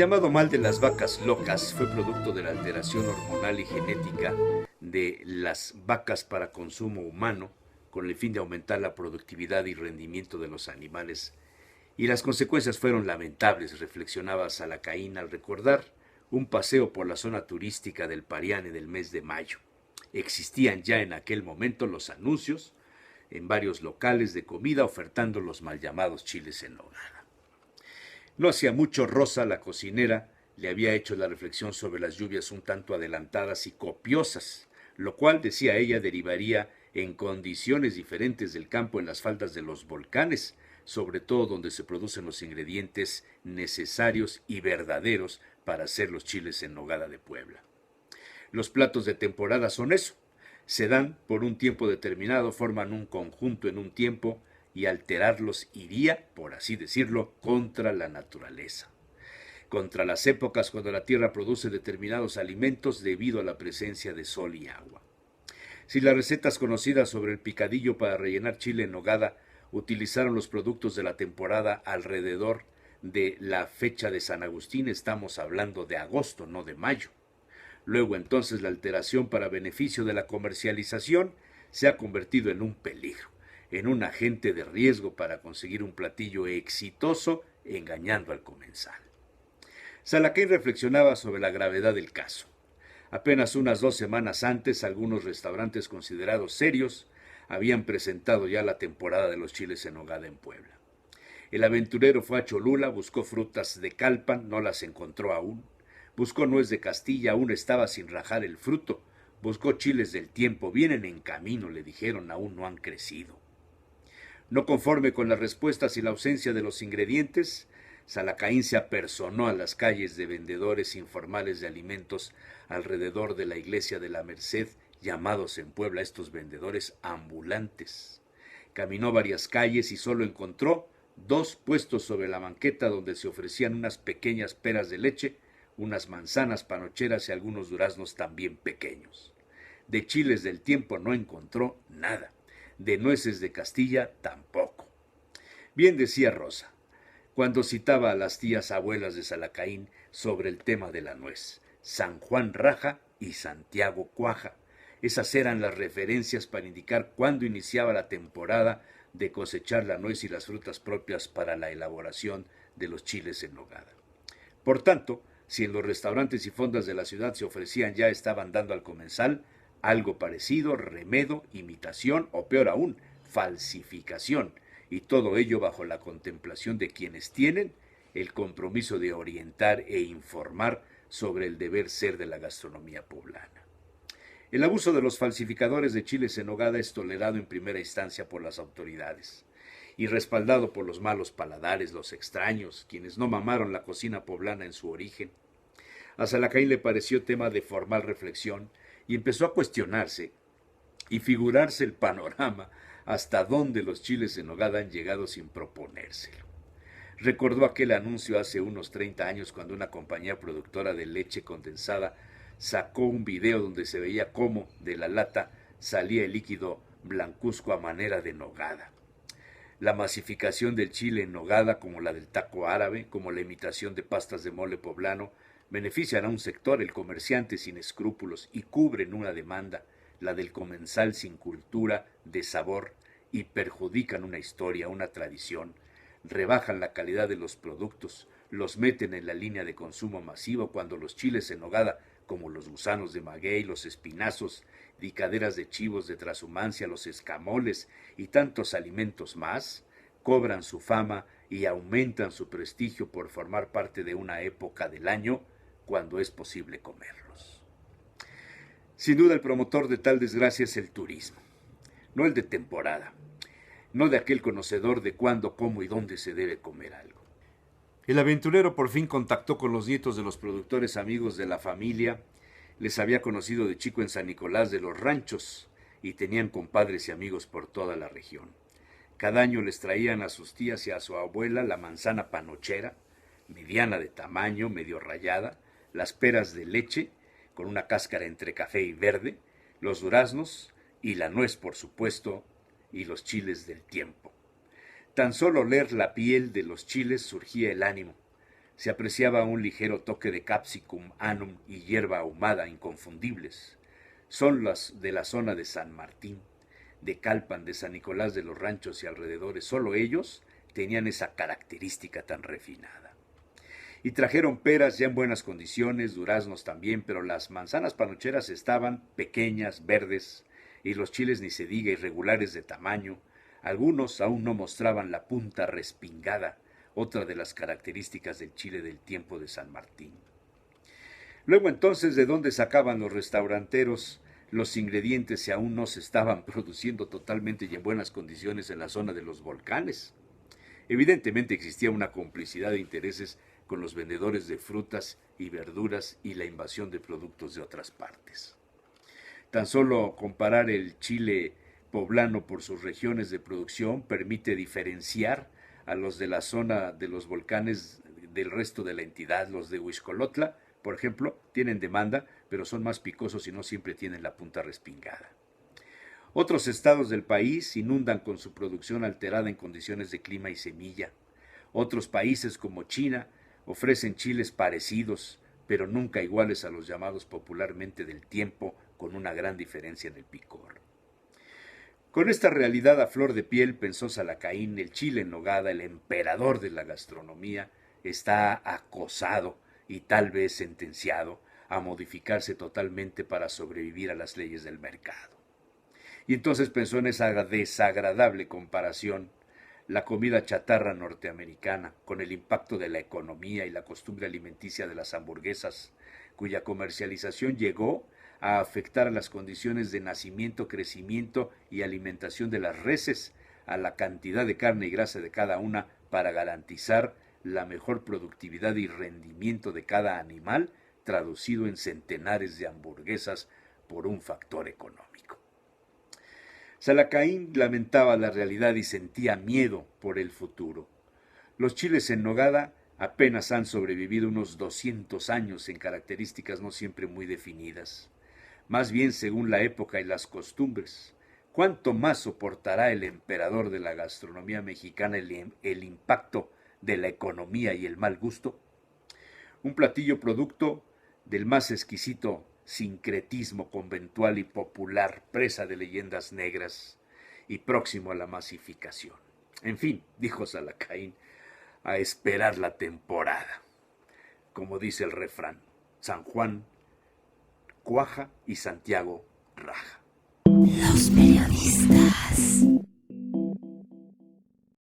llamado mal de las vacas locas fue producto de la alteración hormonal y genética de las vacas para consumo humano, con el fin de aumentar la productividad y rendimiento de los animales. Y las consecuencias fueron lamentables, reflexionaba Salacaín al recordar un paseo por la zona turística del Parián en el mes de mayo. Existían ya en aquel momento los anuncios en varios locales de comida ofertando los mal llamados chiles en nogada. No hacía mucho Rosa, la cocinera, le había hecho la reflexión sobre las lluvias un tanto adelantadas y copiosas, lo cual, decía ella, derivaría en condiciones diferentes del campo en las faldas de los volcanes, sobre todo donde se producen los ingredientes necesarios y verdaderos para hacer los chiles en nogada de Puebla. Los platos de temporada son eso, se dan por un tiempo determinado, forman un conjunto en un tiempo y alterarlos iría, por así decirlo, contra la naturaleza, contra las épocas cuando la tierra produce determinados alimentos debido a la presencia de sol y agua. Si las recetas conocidas sobre el picadillo para rellenar chile en nogada utilizaron los productos de la temporada alrededor de la fecha de San Agustín, estamos hablando de agosto, no de mayo. Luego entonces la alteración para beneficio de la comercialización se ha convertido en un peligro, en un agente de riesgo para conseguir un platillo exitoso engañando al comensal. Salaquén reflexionaba sobre la gravedad del caso. Apenas unas 2 semanas antes, algunos restaurantes considerados serios habían presentado ya la temporada de los chiles en nogada en Puebla. El aventurero fue a Cholula, buscó frutas de Calpan, no las encontró aún. Buscó nuez de Castilla, aún estaba sin rajar el fruto. Buscó chiles del tiempo, vienen en camino, le dijeron, aún no han crecido. No conforme con las respuestas y la ausencia de los ingredientes, Salacaín se apersonó a las calles de vendedores informales de alimentos alrededor de la iglesia de la Merced, llamados en Puebla estos vendedores ambulantes. Caminó varias calles y solo encontró 2 puestos sobre la banqueta donde se ofrecían unas pequeñas peras de leche, unas manzanas panocheras y algunos duraznos también pequeños. De chiles del tiempo no encontró nada, de nueces de Castilla tampoco. Bien decía Rosa, cuando citaba a las tías abuelas de Salacaín sobre el tema de la nuez, San Juan raja y Santiago cuaja. Esas eran las referencias para indicar cuándo iniciaba la temporada de cosechar la nuez y las frutas propias para la elaboración de los chiles en nogada. Por tanto, si en los restaurantes y fondas de la ciudad se ofrecían ya estaban dando al comensal algo parecido, remedo, imitación o peor aún, falsificación, y todo ello bajo la contemplación de quienes tienen el compromiso de orientar e informar sobre el deber ser de la gastronomía poblana. El abuso de los falsificadores de chiles en nogada es tolerado en primera instancia por las autoridades y respaldado por los malos paladares, los extraños, quienes no mamaron la cocina poblana en su origen. A Salacaín le pareció tema de formal reflexión y empezó a cuestionarse y figurarse el panorama hasta dónde los chiles en nogada han llegado sin proponérselo. Recordó aquel anuncio hace unos 30 años cuando una compañía productora de leche condensada sacó un video donde se veía cómo de la lata salía el líquido blancuzco a manera de nogada. La masificación del chile en nogada, como la del taco árabe, como la imitación de pastas de mole poblano, benefician a un sector, el comerciante sin escrúpulos, y cubren una demanda, la del comensal sin cultura de sabor, y perjudican una historia, una tradición, rebajan la calidad de los productos, los meten en la línea de consumo masivo cuando los chiles en nogada, como los gusanos de maguey, los espinazos, picaderas de chivos de trashumancia, los escamoles y tantos alimentos más, cobran su fama y aumentan su prestigio por formar parte de una época del año cuando es posible comerlos. Sin duda el promotor de tal desgracia es el turismo, no el de temporada, no de aquel conocedor de cuándo, cómo y dónde se debe comer algo. El aventurero por fin contactó con los nietos de los productores amigos de la familia. Les había conocido de chico en San Nicolás de los Ranchos y tenían compadres y amigos por toda la región. Cada año les traían a sus tías y a su abuela la manzana panochera, mediana de tamaño, medio rayada, las peras de leche, con una cáscara entre café y verde, los duraznos y la nuez, por supuesto, y los chiles del tiempo. Tan solo oler la piel de los chiles surgía el ánimo. Se apreciaba un ligero toque de capsicum anum y hierba ahumada inconfundibles. Son las de la zona de San Martín, de Calpan, de San Nicolás de los Ranchos y alrededores. Solo ellos tenían esa característica tan refinada. Y trajeron peras ya en buenas condiciones, duraznos también, pero las manzanas panocheras estaban pequeñas, verdes, y los chiles ni se diga, irregulares de tamaño. Algunos aún no mostraban la punta respingada, otra de las características del chile del tiempo de San Martín. Luego entonces, ¿de dónde sacaban los restauranteros los ingredientes si aún no se estaban produciendo totalmente y en buenas condiciones en la zona de los volcanes? Evidentemente existía una complicidad de intereses con los vendedores de frutas y verduras y la invasión de productos de otras partes. Tan solo comparar el chile poblano por sus regiones de producción permite diferenciar a los de la zona de los volcanes del resto de la entidad. Los de Huixcolotla, por ejemplo, tienen demanda, pero son más picosos y no siempre tienen la punta respingada. Otros estados del país inundan con su producción alterada en condiciones de clima y semilla. Otros países como China ofrecen chiles parecidos, pero nunca iguales a los llamados popularmente del tiempo, con una gran diferencia en el picor. Con esta realidad a flor de piel, pensó Salacaín, el chile en nogada, el emperador de la gastronomía, está acosado y tal vez sentenciado a modificarse totalmente para sobrevivir a las leyes del mercado. Y entonces pensó en esa desagradable comparación, la comida chatarra norteamericana, con el impacto de la economía y la costumbre alimenticia de las hamburguesas, cuya comercialización llegó a afectar a las condiciones de nacimiento, crecimiento y alimentación de las reses, a la cantidad de carne y grasa de cada una para garantizar la mejor productividad y rendimiento de cada animal, traducido en centenares de hamburguesas por un factor económico. Salacaín lamentaba la realidad y sentía miedo por el futuro. Los chiles en nogada apenas han sobrevivido unos 200 años en características no siempre muy definidas, más bien según la época y las costumbres. ¿Cuánto más soportará el emperador de la gastronomía mexicana el impacto de la economía y el mal gusto? Un platillo producto del más exquisito sincretismo conventual y popular, presa de leyendas negras y próximo a la masificación. En fin, dijo Salacaín, a esperar la temporada. Como dice el refrán, San Juan cuaja y Santiago raja. Los periodistas.